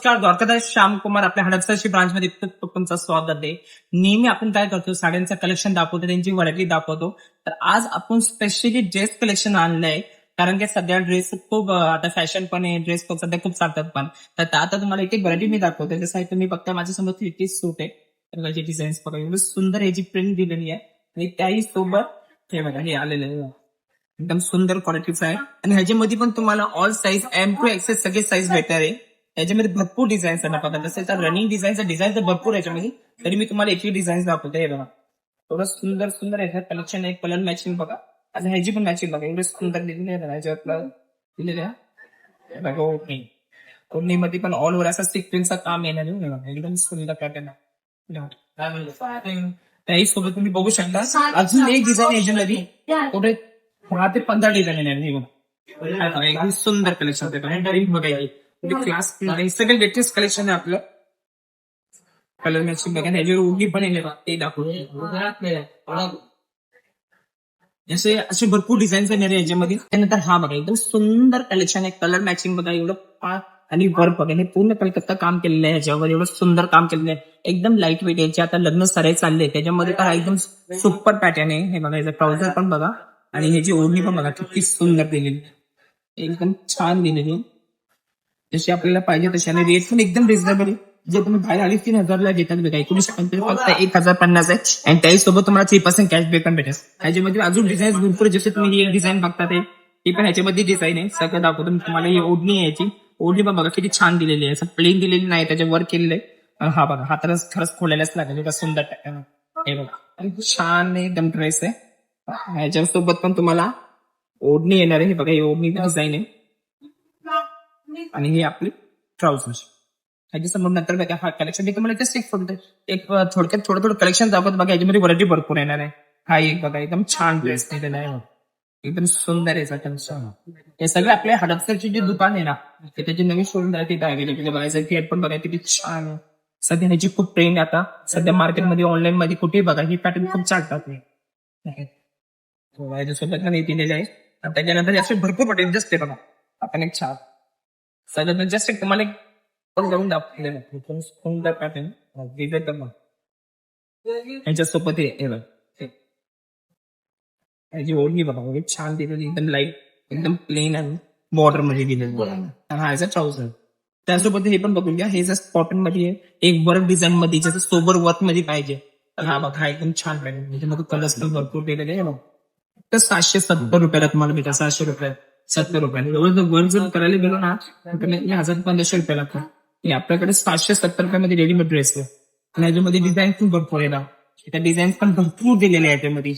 नमस्कार, द्वारकादास श्यामकुमार आपल्या हडपसरची ब्रांच मध्ये खूप तुमचं स्वागत आहे. नेहमी आपण काय करतो, साड्यांचं कलेक्शन दाखवतो, त्यांची व्हरायटी दाखवतो. तर आज आपण स्पेशली ड्रेस कलेक्शन आणलंय, कारण की सध्या ड्रेस खूप आता फॅशन पण आहे, ड्रेस पण सध्या खूप चालतात पण. तर आता तुम्हाला एक एक व्हरायटी मी दाखवतो. त्याच्यासाठी तुम्ही बघता माझ्यासमोर 3 सूट आहे. तर त्याची डिझाईन्स बघा, एवढी सुंदर याची प्रिंट दिलेली आहे आणि त्याही सोबत हे बघा हे आलेलं आहे. एकदम सुंदर क्वालिटीचं आहे आणि ह्याच्यामध्ये पण तुम्हाला all size M to XS सगळे साईज भेटणार आहे. याच्यामध्ये भरपूर डिझाईन्स आहे ना बघा, जसं रनिंग डिझाईनचा डिझाईन तर भरपूर याच्यामध्ये, तरी मी तुम्हाला एक डिझाईन दाखवतो. हे बघा थोडं सुंदर सुंदर याच्यात कलेक्शन आहे. कलर मॅचिंग बघा आणि ह्याची पण मॅचिंग बघा, एवढे सुंदर दिलेले आहे ह्याच्यातलं दिलेलं आहे. बघा ओके, ओढणीमध्ये पण ऑल ओव्हर असा सिक्वेन्सचा काम येणार आहे. बघा, एकदम सुंदर पॅटर्न आहे. त्याही सोबत तुम्ही बघू शकता अजून एक डिझाईन याच्यामध्ये कुठे 10 ते 15 डिझाईन येणार. हे बघा एकदम सुंदर कलेक्शन बघा, क्लास सगळं लेटेस्ट कलेक्शन आहे आपलं. कलर मॅचिंग बघा, ह्याच्यावर उगी पण येईल ते दाखवतो. असे भरपूर डिझाईन्स येणार याच्यामध्ये. त्यानंतर हा बघा एकदम सुंदर कलेक्शन आहे. कलर मॅचिंग बघा, एवढं आणि वर्क बघा, हे पूर्ण कलकत्ता काम केलेलं आहे. ह्याच्यावर एवढं सुंदर काम केलेलं आहे, एकदम लाईट वेट. याचे आता लग्न सराई चालले, त्याच्यामध्ये तर एकदम सुपर पॅटर्न आहे. हे बघा याचं ट्राउझर पण बघा आणि ह्याची ओढणी पण बघा, किती सुंदर दिलेली, एकदम छान दिलेली, जशी आपल्याला पाहिजे तशी. आणि रेट पण एकदम रिझनेबल आहे. जे तुम्ही बाहेर 2,500-3,000 घेतात बघा, 1950 फक्त 1,050 आहे. आणि त्याहीसोबत तुम्हाला 3% कॅशबॅक पण भेटेल. ह्याच्यामध्ये अजून डिझाईन भरपूर, जसे तुम्ही ही एक डिझाईन बघता ती पण ह्याच्यामध्ये डिझाईन आहे. सगळं दाखवतो मी तुम्हाला. ही ओढणी आहे याची, ओढणी पण बघा किती छान दिलेली आहे, असं प्लेन दिलेली नाही, त्याच्या वर्क केलेलं आहे. हा बघा हाताला खरंच खोलायलाच लागेल, एवढा सुंदर हे बघा, छान एकदम ड्रेस आहे. ह्याच्यासोबत पण तुम्हाला ओढणी येणार आहे. हे बघा, ही ओढणी डिझाईन आहे आणि ही आपली ट्राउझर. ह्याच्यासमोर नंतर बघा हा कलेक्शन, मी तुम्हाला एक थोडक्यात थोडं कलेक्शन दाखवत बघा. याच्यामध्ये व्हरायटी भरपूर येणार आहे. हा एक बघा एकदम छान ड्रेस दिलेला आहे, एकदम सुंदर आहे. हे सगळं आपल्या हडपसरची जे दुकान आहे ना, त्याची नवीन शोरूम आहे, तिथे अवेलेबल बघायचं. गेट पण बघा किती छान आहे. सध्या ह्याची खूप ट्रेंड आता सध्या मार्केटमध्ये, ऑनलाईन मध्ये कुठेही बघा ही पॅटर्न खूप चालतात. याच्यासोबत नाही दिलेले आहे. त्याच्यानंतर याचे भरपूर पॅटर्न जस्ट आहे बघा. आपण एक छान सगळं जस्ट एक तुम्हाला पण जाऊन दाखवलेलं आहे, सुंदर पॅटर्न याच्यासोबत हे बघा, याची ओढणी बघा छान दिलेली, एकदम लाईट, एकदम प्लेन आणि बॉर्डर मध्ये दिलेली. हा याचा ट्राउझर. त्यासोबत हे पण बघून घ्या, हे जस्ट कॉटन मध्ये आहे, एक वर्क डिझाईन मध्ये, जसं सोबर वर्क मध्ये पाहिजे. हा बघा, हा एकदम छान पॅटर्न, त्याच्यामध्ये कलर्स पण भरपूर दिलेले आहे. तर 770 रुपयाला तुम्हाला भेटा, 700 रुपये 70 रुपयाला. एवढं वर्क जर करायला गेलो ना, तर 1,000-1,500 रुपये लागतात. आपल्याकडे 770 रुपयामध्ये रेडीमेड ड्रेस आहे. आणि याच्यामध्ये डिझाईन पण भरपूर आहे ना, त्या डिझाईन पण भरपूर दिलेले आहे याच्यामध्ये.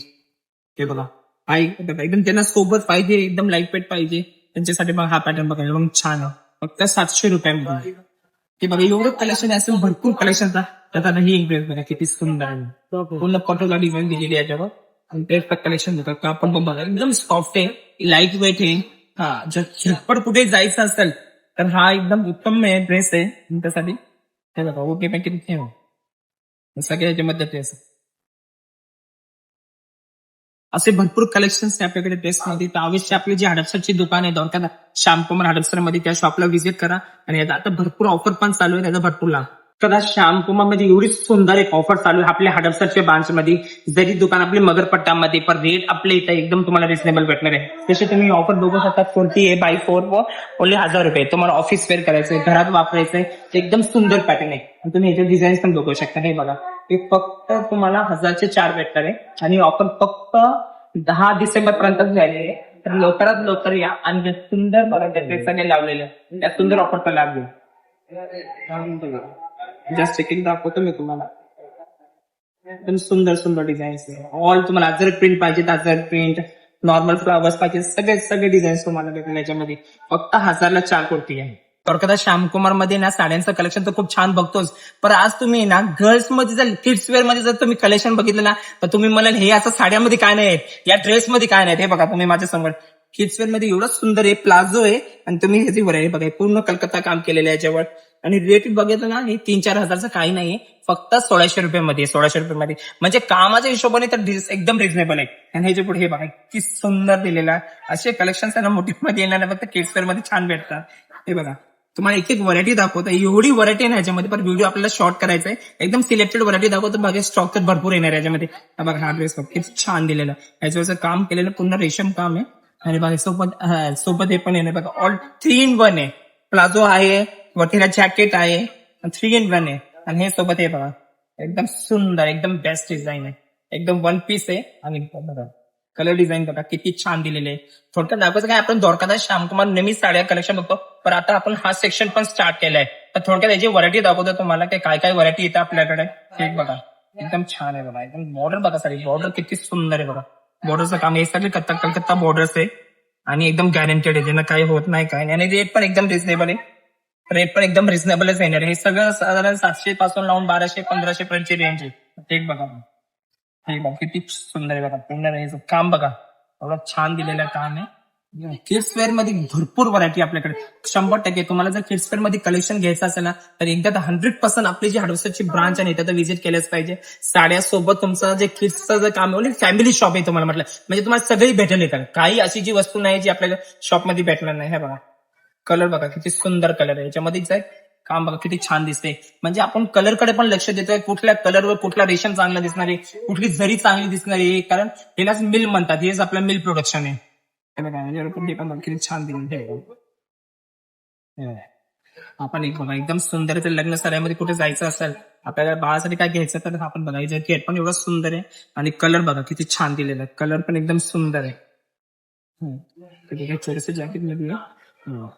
ते बघा एकदम त्यांना सोबत पाहिजे, एकदम लाईट वेट पाहिजे, त्यांच्यासाठी मग हा पॅटर्न बघा एकदम छान आहे. फक्त 700 रुपयामध्ये ते बघा, एवढं कलेक्शन असेल, भरपूर कलेक्शन. त्यात ही एक ड्रेस बघा किती सुंदर आहे, पूर्ण पटोला डिझाईन दिलेली आहे याच्यावर. आणि ड्रेसचं कलेक्शन बघा, कापड पण बघा एकदम सॉफ्ट आहे, लाईट वेट आहे. हा जर झटपट कुठे जायचं असेल तर हा एकदम उत्तम ड्रेस आहे तुमच्यासाठी. हे बघा ओके पॅकेट सगळ्या याच्यामध्ये ड्रेस असे भरपूर कलेक्शन्स आहे आपल्याकडे ड्रेसमध्ये. तर अवश्य आपली जी हडपसरची दुकान आहे द्वारका श्यामकुमार हडपसर मध्ये, त्या शॉपला व्हिजिट करा. आणि आता भरपूर ऑफर पण चालू आहे, त्याचा भरपूर लाभ कदा. श्यामकुमार मध्ये एवढी सुंदर एक ऑफर चालू आहे आपल्या हडपसरच्या ब्रांच मध्ये. जरी दुकान आपली मगरपट्टामध्ये, पण रेट आपल्या इथं एकदम तुम्हाला रिजनेबल भेटणार आहे. जसे तुम्ही ऑफर बघू शकता, 40/4 व ओनली 1,000 रुपये. तुम्हाला ऑफिस वेअर करायचंय, घरात वापरायचंय, एकदम सुंदर पॅटर्न आहे. आणि तुम्ही याचे डिझाईन पण बघू शकता. हे बघा, ते फक्त तुम्हाला 1,000चे 4 भेटणार आहे. आणि ऑफर फक्त 10 डिसेंबर पर्यंत झालेली आहे. तर लवकरात लवकर या आणि सुंदर बघा ड्रेसने लावलेलं त्या सुंदर ऑफरचा लाभ घेऊ. जस्ट एक दाखवतो मी तुम्हाला, एकदम सुंदर सुंदर डिझाईन्स ऑल. तुम्हाला अजर प्रिंट पाहिजे, अजर प्रिंट, नॉर्मल फ्लावर्स पाहिजे, सगळे डिझाईन्स तुम्हाला भेटेल याच्यामध्ये. फक्त 1,000ला 4 कुर्ती आहे. द्वारकादास श्यामकुमार मध्ये ना साड्यांचं कलेक्शन तर खूप छान बघतोच, पण आज तुम्ही ना गर्ल्स मध्ये जर, किड्स वेअर मध्ये जर तुम्ही कलेक्शन बघितलं ना, तर तुम्ही मला हे असं साड्यामध्ये काय नाही, या ड्रेसमध्ये काय नाही. हे बघा तुम्ही माझ्या समोर किड्स वेअर मध्ये एवढं सुंदर आहे, प्लाझो आहे. आणि तुम्ही ह्याची व्हरायटी बघा, पूर्ण कलकत्ता काम केलेलं आहे याच्यावर. आणि रेट बघितलं ना, हे 3-4 हजारचं काही नाहीये, फक्त 1,600 रुपयामध्ये. 1,600 रुपयामध्ये म्हणजे कामाच्या हिशोबाने तर एकदम रिझनेबल आहे. आणि ह्याच्या पुढे हे बघा किती सुंदर दिलेला आहे. असे कलेक्शन मोठीमध्ये येणार, फक्त किड्स वेअर मध्ये छान भेटतात. हे बघा तुम्हाला एक एक व्हरायटी दाखवतो, एवढी व्हरायटी आहे ह्याच्यामध्ये, पण व्हिडिओ आपल्याला शॉर्ट करायचा आहे. एकदम सिलेक्टेड व्हरायटी दाखवतो. बघा स्टॉक तर भरपूर येणार आहे याच्यामध्ये. बघा हा ड्रेस किती छान दिलेला, ह्याच्यावरचं काम केलेलं पूर्ण रेशम काम आहे. आणि बघा सोबत हे पण येणार बघा, ऑल 3 in 1 आहे. प्लाझो आहे, वरतीला जॅकेट आहे, 3 in 1 आहे. आणि हे सोबत हे बघा एकदम सुंदर, एकदम बेस्ट डिझाईन आहे, एकदम 1 piece आहे. आणि बघा कलर डिझाईन बघा किती छान दिलेले आहे. थोडक्यात दाखवायचं काय, आपण द्वारकादास श्यामकुमार नेहमी साड्या कलेक्शन बघतो, पण आता आपण हा सेक्शन पण स्टार्ट केलाय. तर थोडक्यात याची व्हरायटी दाखवतो तुम्हाला, की काय काय व्हरायटी येतं आपल्याकडे. हे बघा एकदम छान आहे बघा, एकदम बॉर्डर बघा, साडी बॉर्डर किती सुंदर आहे बघा. बॉर्डरचं काम हे सगळे कलकत्ता बॉर्डर्स आहे आणि एकदम गॅरंटेड आहे, ज्यांना काही होत नाही काय नाही. आणि रेट पण एकदम रिझनेबल आहे, रेट पण एकदम रिझनेबलच येणार आहे. हे सगळं साधारण 700 पासून लावून 1200-1500 पर्यंतची रेंज आहे. हे बघा, हे बघा किती सुंदर आहे बघा, पूर्ण हे काम बघा एवढं छान दिलेलं काम आहे. किड्स वेअर मध्ये भरपूर व्हरायटी आपल्याकडे, 100%. तुम्हाला जर किड्स वेअर मध्ये कलेक्शन घ्यायचं असेल ना, तर एकदा 100% आपली जी हडपसरची ब्रांच आहे तिथं व्हिजिट केलंच पाहिजे. साड्यासोबत तुमचं जे किड्सचं जे काम आहे, फॅमिली शॉप आहे तुम्हाला म्हटलं, म्हणजे तुम्हाला सगळी भेटेल येतात. काही अशी जी वस्तू नाही जी आपल्याला शॉपमध्ये भेटणार नाही. हे बघा कलर बघा किती सुंदर कलर आहे याच्यामध्येच आहे. काम बघा किती छान दिसते, म्हणजे आपण कलरकडे पण लक्ष देतोय, कुठल्या कलरवर कुठला रेशम चांगला दिसणार आहे, कुठली जरी चांगली दिसणार आहे, कारण यालाच मिल म्हणतात. हेच आपलं मिल प्रोडक्शन आहे. हे बघा याच्यावर पण हे पण बघा किती छान दिलं. हे बघा. आपण एक बघा एकदम सुंदर, ते लग्न सराईमध्ये कुठे जायचं असेल, आपल्याला बाळासाठी काय घ्यायचं, तर आपण बघा याचं गेट पण एवढं सुंदर आहे. आणि कलर बघा किती छान दिलेला आहे, कलर पण एकदम सुंदर आहे. छोटेसे जॅकेट मध्ये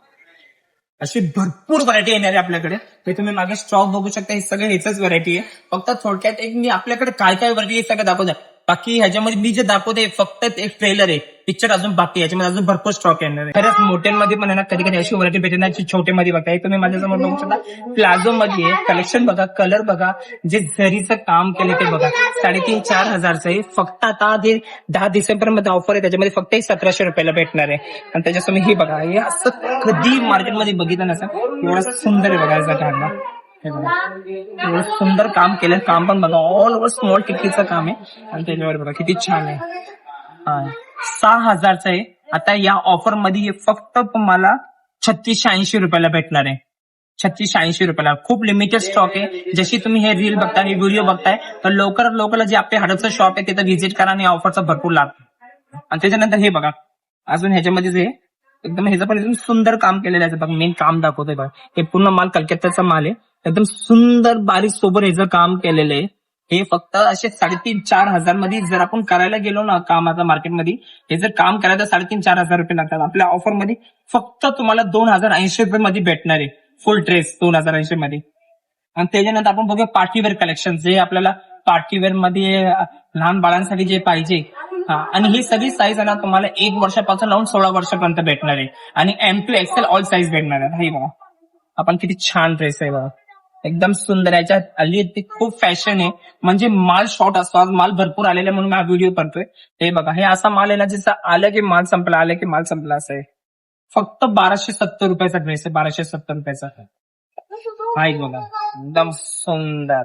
अशी भरपूर व्हरायटी येणार आहे आपल्याकडे. हे तुम्ही मागे स्टॉक बघू शकता, हे सगळं ह्याच व्हरायटी आहे. फक्त थोडक्यात एक मी आपल्याकडे काय काय व्हरायटी आहे सगळं दाखवतो. बाकी ह्याच्यामध्ये मी जे दाखवते फक्त एक ट्रेलर आहे, पिक्चर अजून बाकी आहे. याच्यामध्ये अजून भरपूर स्टॉक येणार आहे. खरंच मोठ्यांमध्ये पण आहे ना, कधी कधी अशी व्हरायटी भेटणार छोटेमध्ये बघा. हे तुम्ही माझ्यासमोर बघू शकता, प्लाझो मध्ये कलेक्शन बघा, कलर बघा, जे जरीचं काम केलं ते बघा, 3,500-4 हजारचं आहे. फक्त आता जे 10 डिसेंबर मध्ये ऑफर आहे, त्याच्यामध्ये फक्त 1700 रुपयाला भेटणार आहे. आणि त्याच्यासमोर हे बघा, हे असं कधी मार्केटमध्ये बघितलं नसेल, एवढं सुंदर आहे बघा याचा काढला. एवढं सुंदर काम केलं, काम पण बघा ऑल ओव्हर स्मॉल टिक्कीचं काम आहे. आणि त्याच्यावर बघा किती छान आहे. 6,000चं आहे. आता या ऑफर मध्ये फक्त तुम्हाला 3680 रुपयाला भेटणार आहे. 3680 रुपयाला. खूप लिमिटेड स्टॉक आहे. जशी तुम्ही हे रील बघताय, हे व्हिडिओ बघताय, तर लवकरात जे आपले हडपचं शॉप आहे तिथं व्हिजिट करा आणि ऑफरचा भरपूर लाभ. आणि त्याच्यानंतर हे बघा, अजून ह्याच्यामध्ये जे एकदम ह्याचं पण एकदम सुंदर काम केलेलं आहे बघा. मेन काम दाखवतोय बघा, हे पूर्ण माल कलकत्त्याचा माल आहे. एकदम सुंदर बारीक सोबत ह्याचं काम केलेलं आहे. हे फक्त असे 3,500-4 हजार मध्ये जर आपण करायला गेलो ना काम, आता मार्केटमध्ये हे जर काम करायला 3,500-4 हजार रुपये लागतात. आपल्या ऑफर मध्ये फक्त तुम्हाला 2,080 रुपये मध्ये भेटणार आहे फुल ड्रेस, 2,080 मध्ये. आणि त्याच्यानंतर आपण बघूया पार्टीवेअर कलेक्शन, जे आपल्याला पार्टीवेअर मध्ये लहान बाळांसाठी जे पाहिजे. आणि ही सगळी साईज आहे ना तुम्हाला 1 वर्षापासून लावून 16 वर्षापर्यंत भेटणार आहे. आणि M to XL all size भेटणार आहे. हे बघा आपण किती छान ड्रेस आहे बघा, एकदम सुंदर. याच्यात आली ती खूप फॅशन आहे, म्हणजे माल शॉर्ट असतो, आज माल भरपूर आलेला म्हणून हा व्हिडिओ करतोय. हे बघा, हे असा माल आहे ना, जसं आलं की माल संपला, आलं की माल संपला असं आहे. फक्त 1270 रुपयाचा ड्रेस आहे, 1270 रुपयाचा. हा एक बघा एकदम सुंदर,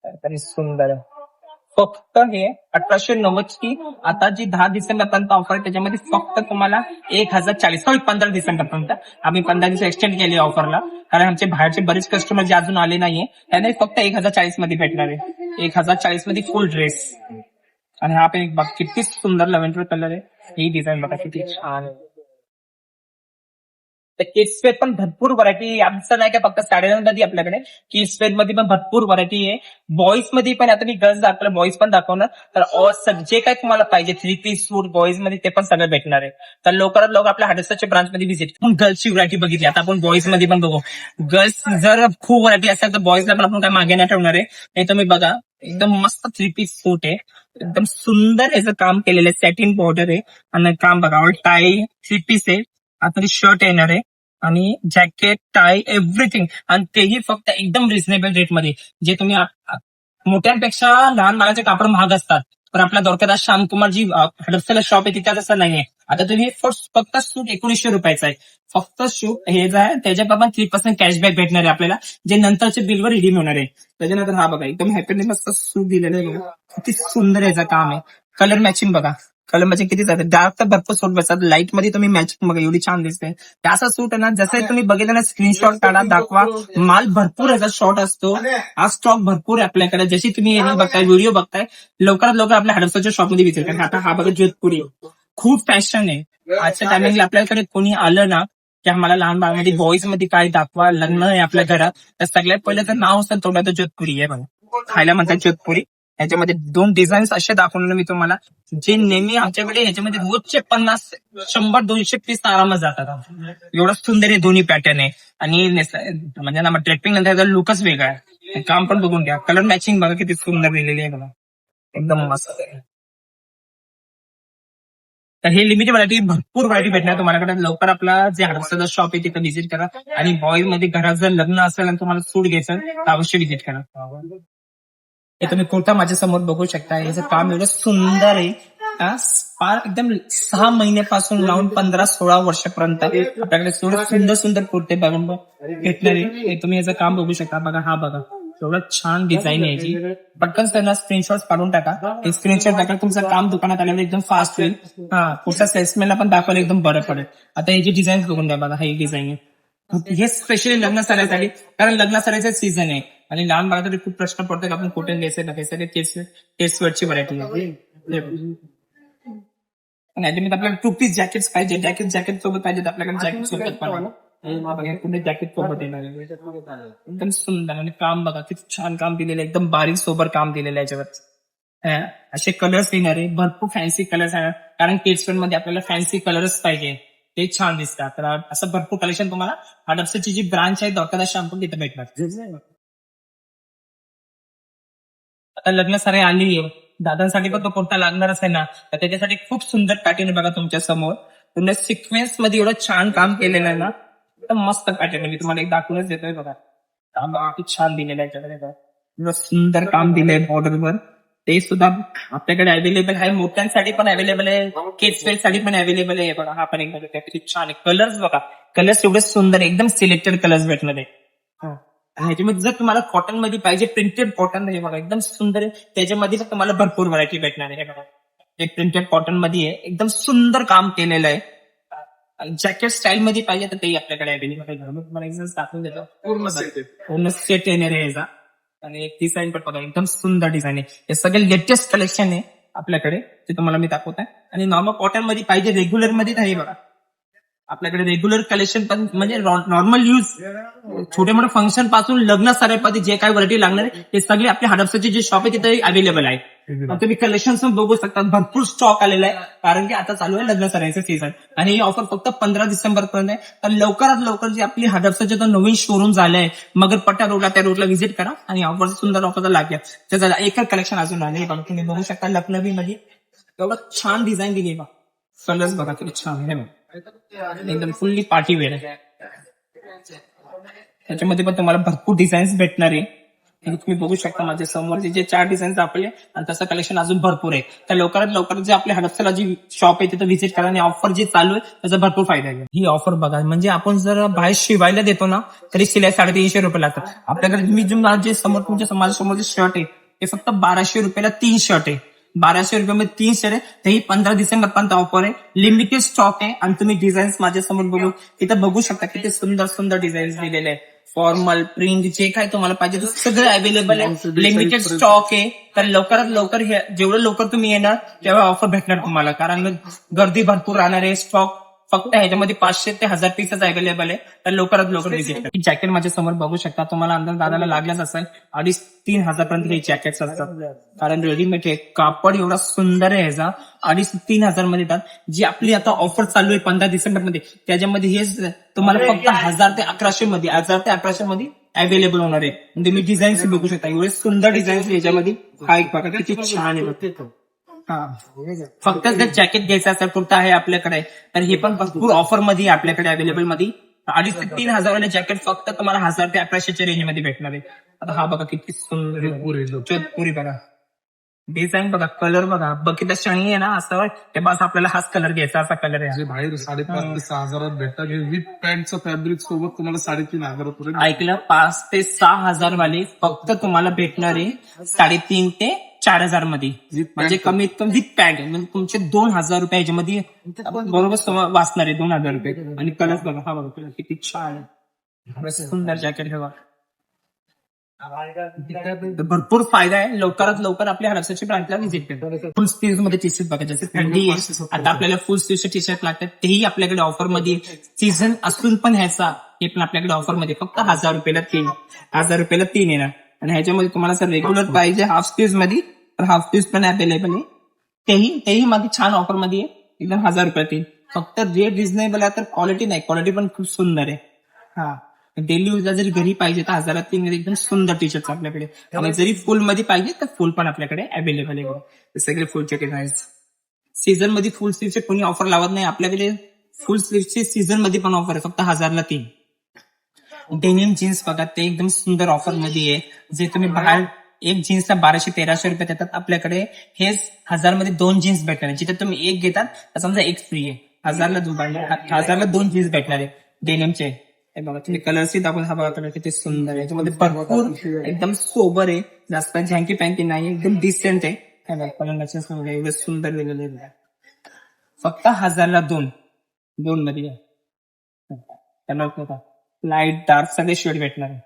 तरी सुंदर आहे. फक्त हे 1890 ची आता जी 10 डिसेंबर पर्यंत ऑफर आहे, त्याच्यामध्ये फक्त तुम्हाला 1,040, 15 डिसेंबर पर्यंत. आम्ही 15 दिवस एक्सटेंड केली ऑफरला, कारण आमचे बाहेरचे बरेच कस्टमर जे अजून आले नाहीये त्यांना फक्त 1,040 मध्ये भेटणार आहे. 1,040 मध्ये फुल ड्रेस. आणि हा पण एक बघ किती सुंदर लव्हेंडर कलर आहे. ही डिझाईन बघा किती छान आहे. तर किड्स वेअर पण भरपूर व्हरायटी, आमचं नाही का फक्त साड्यांमध्ये आपल्याकडे, किड्स वेअर मध्ये पण भरपूर व्हरायटी आहे. बॉईज मध्ये पण, आता मी गर्ल्स दाखवलं, बॉईज पण दाखवणार. तर जे काय तुम्हाला पाहिजे 3 पीस सूट बॉईज मध्ये ते पण सगळं भेटणार आहे. तर लवकरात लवकर आपल्या हडपसरच्या ब्रांच मध्ये व्हिजिट. पण गर्ल्सची व्हरायटी बघितली, आता आपण बॉईज मध्ये पण बघू. गर्ल्स जर खूप व्हरायटी असेल तर बॉईजला पण आपण काय मागे नाही ठेवणार आहे. हे तुम्ही बघा एकदम मस्त 3 पीस सूट आहे, एकदम सुंदर याचं काम केलेलं आहे, सॅटिन बॉर्डर आहे. आणि काम बघा ऑल टाय 3 पीस आहे. आता शर्ट येणार आहे आणि जॅकेट, टाय, एव्हरीथिंग. आणि तेही फक्त एकदम रिझनेबल रेटमध्ये. जे तुम्ही मोठ्यांपेक्षा लहान मालाचे कापड महाग असतात, पण आपला द्वारकादास श्यामकुमार जी हडपसरला शॉप आहे तिथे तसं नाहीये. आता तुम्ही फक्त सूट 1900 रुपयाचा आहे. फक्त सूट हे जे आहे त्याच्यापासून 3% कॅशबॅक भेटणार आहे आपल्याला, जे नंतरच्या बिलवर रिडीम होणार आहे. त्याच्यानंतर हा बघा एकदम हॅपी मस्त सूट दिलेलं आहे बघा, किती सुंदर याचं काम आहे. कलर मॅचिंग बघा, कलर म्हणजे किती जाते डार्क तर भरपूर सूट बसतात, लाईट मध्ये तुम्ही मॅचिंग बघा एवढी छान दिसते. ते असा सूट आहे ना, जसं तुम्ही बघितलं ना स्क्रीनशॉट काढा, दाखवा. माल भरपूर याचा शॉर्ट असतो, हा स्टॉक भरपूर आहे आपल्याकडे. जशी तुम्ही बघताय व्हिडिओ बघताय, लवकरात लवकर आपल्या हडपसरच्या शॉपमध्ये विजिट करा. आता हा बघा जोधपुरी खूप फॅशन आहे. आजच्या टायमिंगला आपल्याकडे कोणी आलं ना की आम्हाला लहान बाळामध्ये बॉईज मध्ये काय दाखवा, लग्न आहे आपल्या घरात, तर सगळ्यात पहिलं तर नाव असतं तोंडात जोधपुरी आहे बघा. खायला म्हणतात जोधपुरी. याच्यामध्ये 2 डिझाईन्स असे दाखवले मी तुम्हाला, जे नेहमी आमच्याकडे ह्याच्यामध्ये रोजचे 50, 100, 200 पीस आरामात जातात. एवढं सुंदर आहे दोन्ही पॅटर्न आहे. आणि म्हणजे ना ड्रेपिंग नंतर लुकच वेगळा आहे. काम पण बघून घ्या, कलर मॅचिंग बघा किती सुंदर दिलेली आहे बघा, एकदम मस्त आहे. तर हे लिमिटेड व्हरायटी, भरपूर व्हरायटी भेटणार तुम्हाला. लवकर आपला जे हडपसरचा शॉप आहे तिथे व्हिजिट करा. आणि बॉईज मध्ये घरात जर लग्न असेल आणि तुम्हाला सूट घ्यायचं तर अवश्य व्हिजिट करा. हे तुम्ही कुर्ता माझ्या समोर बघू शकता, याचं काम एवढं सुंदर आहे. एकदम 6 महिन्यापासून लावून 15-16 वर्षापर्यंत आपल्याकडे एवढं सुंदर सुंदर कुर्ते बघून भेटणार आहे. तुम्ही याचं काम बघू शकता बघा, हा बघा एवढं छान डिझाईन आहे याची. पटकन त्यांना स्क्रीनशॉट काढून टाका. हे स्क्रीनशॉट टाका, तुमचं काम दुकानात आल्यावर एकदम फास्ट होईल. पुढच्या सेल्समॅनला पण दाखवायला एकदम बरं पडेल. आता याची डिझाईन बघून द्या बघा, ही डिझाईन आहे. हे स्पेशली लग्न सरायसाठी, कारण लग्न सरायचं सीझन आहे आणि लहान बाळासाठी खूप प्रश्न पडतो की आपण कुठे घ्यायचं टाकायचं. केसवेअरची व्हरायटी आहे. आणि आपल्याला 2 पीस जॅकेट पाहिजे, जॅकेट सोबत पाहिजे तर आपल्याकडे जॅकेट सोबत पण तुम्ही जॅकेट सोबत येणार एकदम सुंदर. आणि काम बघा किती छान काम दिलेलं आहे, एकदम बारीक सोबर काम दिलेलं आहे याच्यावर. असे कलर्स येणार आहे, भरपूर फॅन्सी कलर्स आहे, कारण किड्सवेअर मध्ये आपल्याला फॅन्सी कलर्स पाहिजे, ते छान दिसतात. तर असं भरपूर कलेक्शन तुम्हाला हडपसरची जी ब्रांच आहे द्वारकादास शॅम्पू तिथे भेटणार. आता लग्न सारे आली आहे, दादांसाठी पण तो कुर्ता लागणारच आहे ना, तर त्याच्यासाठी खूप सुंदर पॅटर्न बघा तुमच्या समोर. पूर्ण सिक्वेन्स मध्ये एवढं छान काम केलेलं आहे ना, एकदम मस्त पॅटर्न. मी तुम्हाला एक दाखवूनच देतोय बघा, काम खूप छान दिलेलं आहे याच्याकडे. एवढं सुंदर काम दिलंय बॉर्डरवर, ते सुद्धा आपल्याकडे अवेलेबल आहे. मोठ्यांसाठी पण अवेलेबल आहे, किड्सवेअर साठी पण अवेलेबल आहे बघा. हा पण एकदम किती छान आहे. कलर्स बघा, कलर्स एवढे सुंदर आहे, एकदम सिलेक्टेड कलर्स भेटणार आहे. आणि ह्याच्यामध्ये जर तुम्हाला कॉटन मध्ये पाहिजे, प्रिंटेड कॉटन हे बघा एकदम सुंदर आहे. त्याच्यामध्ये पण तुम्हाला भरपूर व्हरायटी भेटणार आहे बघा. एक प्रिंटेड कॉटन मध्ये आहे, एकदम सुंदर काम केलेलं आहे. जॅकेट स्टाईल मध्ये पाहिजे तर तेही आपल्याकडे अवेलेबल आहे. तुम्हाला एक दाखवून देतो, पूर्ण सेट येणार आहे याचा. आणि एक डिझाईन पण बघा, एकदम सुंदर डिझाईन आहे. हे सगळे लेटेस्ट कलेक्शन आहे आपल्याकडे, ते तुम्हाला मी दाखवत आहे. आणि नॉर्मल कॉटन मध्ये पाहिजे, रेग्युलर मध्ये नाही बघा. आपल्याकडे रेग्युलर कलेक्शन पण म्हणजे नॉर्मल यूज, छोटे मोठे फंक्शन पासून लग्न साऱ्यामध्ये जे काही व्हरायटी लागणार आहे ते सगळे आपल्या हडपसरचे जे शॉप आहे तिथे अवेलेबल आहे. तुम्ही कलेक्शन पण बघू शकता, भरपूर स्टॉक आलेला आहे, कारण की आता चालू आहे लग्न सरायचं सीझन. आणि ही ऑफर फक्त 15 डिसेंबर पर्यंत आहे. तर लवकरात लवकर जे आपली हडपसरचे तर नवीन शोरूम झाले आहे मगरपट्टा रोडला, त्या रोडला व्हिजिट करा आणि ऑफर सुंदर ऑफर लागेल. त्याचा एकच कलेक्शन अजून आले बघा, तुम्ही बघू शकता. लखनवी मध्ये एवढं छान डिझाईन दिली बघा, कलर्स बघा किती छान आहे, एकदम फुल्ली पार्टी वेअर आहे. त्याच्यामध्ये पण तुम्हाला भरपूर डिझाईन्स भेटणार आहे. तुम्ही बघू शकता माझ्या समोरचे जे 4 डिझाईन दाखवले, आणि तसं कलेक्शन अजून भरपूर आहे. तर लवकरात लवकर जे आपल्या हडपसरला जी शॉप आहे तिथे व्हिजिट करा आणि ऑफर जे चालू आहे त्याचा भरपूर फायदा आहे. ही ऑफर बघा, म्हणजे आपण जर बाहेर शिवायला देतो ना तरी शिलाई 350 रुपये लागतात. आपल्याकडे तुम्ही जे समोर तुमच्या समाजासमोर जे शर्ट आहे ते फक्त 1200 रुपयाला 3 शर्ट आहे. 1200 रुपयामध्ये 3 शर्ट आहे. तेही 15 डिसेंबर पर्यंत ऑफर आहे, लिमिटेड स्टॉक आहे. आणि तुम्ही डिझाईन्स माझ्या समोर बघू तिथं बघू शकता किती सुंदर सुंदर डिझाईन्स दिलेले आहे. फॉर्मल, प्रिंट, जे काय तुम्हाला पाहिजे ते सगळं अवेलेबल आहे, लिमिटेड स्टॉक आहे. तर लवकरात लवकर जेवढं लवकर तुम्ही येणार तेव्हा ऑफर भेटणार तुम्हाला, कारण गर्दी भरपूर राहणार आहे. स्टॉक फक्त ह्याच्यामध्ये 500 ते 1000 पीसच अवेलेबल आहे. तर लवकरात लवकर व्हिजिट करा. जॅकेट माझ्या समोर बघू शकता, तुम्हाला अंदर दादाला लागलाच असेल 2,500-3,000 पर्यंत हे जॅकेट्स असतात, कारण रेडीमेड आहे. कापड एवढा सुंदर आहे ह्याचा, 2,500-3,000 मध्ये येतात. जी आपली आता ऑफर चालू आहे 15 डिसेंबर मध्ये, त्याच्यामध्ये हेच तुम्हाला फक्त 1000 ते 1100 मध्ये अवेलेबल होणार आहे. म्हणजे मी डिझाईन्स बघू शकता, एवढे सुंदर डिझाईन्स याच्यामध्ये. हा एक बघा किती छान आहे. फक्त जर जॅकेट घ्यायचं असेल, कुर्ता आहे आपल्याकडे, तर हे पण भरपूर ऑफर मध्ये आपल्याकडे अवेलेबल मध्ये. 2,500 ते 3,000 वाले जॅकेट फक्त तुम्हाला 1000 ते 1100च्या रेंज मध्ये भेटणार आहे. आता हा बघा किती सुंदर जोधपुरी बघा, डिझाईन बघा, कलर बघा, बघितलं शाणी आहे ना, असं ते बस आपल्याला हाच कलर घ्यायचा, असा कलर आहे. बाहेर 5,500 ते 6,000 भेटतात, विथ पॅन्टचं फॅब्रिक सोबत तुम्हाला 3,500 ऐकलं, 5 ते 6,000 वाले फक्त तुम्हाला भेटणार आहे 3,500 ते 4,000 मध्ये With म्हणजे pant. कमीत कमी विथ पॅन्ट म्हणजे तुमचे 2,000 रुपये याच्यामध्ये बरोबर वाचणार आहे 2,000 रुपये. आणि कलर बघा, हा बघा कलर किती छान आहे, सुंदर जॅकेट हे बघा. तर भरपूर फायदा आहे. लवकरात लवकर आपल्या हडपसरच्या ब्रँचला व्हिजिट करा. फुल स्लीव्ह मध्ये टी शर्ट बघा, जसे थंडी आहे आता आपल्याला फुल स्लीव्हचे टी शर्ट लागतात, तेही आपल्याकडे ऑफर मध्ये सीझन असून पण ह्याचा हे पण आपल्याकडे ऑफर मध्ये फक्त 1,000 रुपयाला 3, 1,000 रुपयाला 3 येणार. आणि ह्याच्यामध्ये तुम्हाला जर रेग्युलर पाहिजे हाफ स्लीव्ह मध्ये तर हाफ स्लीव्ह पण अवेलेबल आहे. तेही मध्ये छान ऑफर मध्ये आहे, एकदम 1,000 रुपयाला 3. फक्त रेट रिझनेबल आहे तर क्वालिटी नाही, क्वालिटी पण खूप सुंदर आहे. हा, डेली यूजला जरी घरी पाहिजे तर 1,000 3 एकदम सुंदर टी शर्ट आपल्याकडे. आणि जरी फुल मध्ये पाहिजे तर फुल पण आपल्याकडे अवेलेबल आहे. हे सगळे फुल जॅकेट आहेत. सीझन मध्ये फुल स्लीव्हचे कोणी ऑफर लावत नाही, आपल्याकडे फुल स्लीव्हचे सीझन मध्ये पण ऑफर आहे, फक्त 1,000ला 3. डेनिम जीन्स बघा, ते एकदम सुंदर ऑफर मध्ये आहे. जे तुम्ही बाहेर एक जीन्सला 1,200-1,300 रुपये देतात, आपल्याकडे हे 1,000 मध्ये 2 जीन्स भेटणार आहे. जिथे तुम्ही एक घेतात तर समजा एक फ्री आहे. 1,000ला 2 जीन्स भेटणार आहे डेनिमचे. हे बघा तुम्ही कलर्सही दाखवून, हा बघा कलर किती सुंदर आहे. याच्यामध्ये भरपूर एकदम सोबर आहे, जास्त झँकी पँकी नाही, एकदम डिसेंट आहे. हे बघा कलर एवढं सुंदर वेगळं आहे. फक्त 1,000ला 2 मध्ये कलर लाईट डार्क सगळे शेड भेटणार आहे.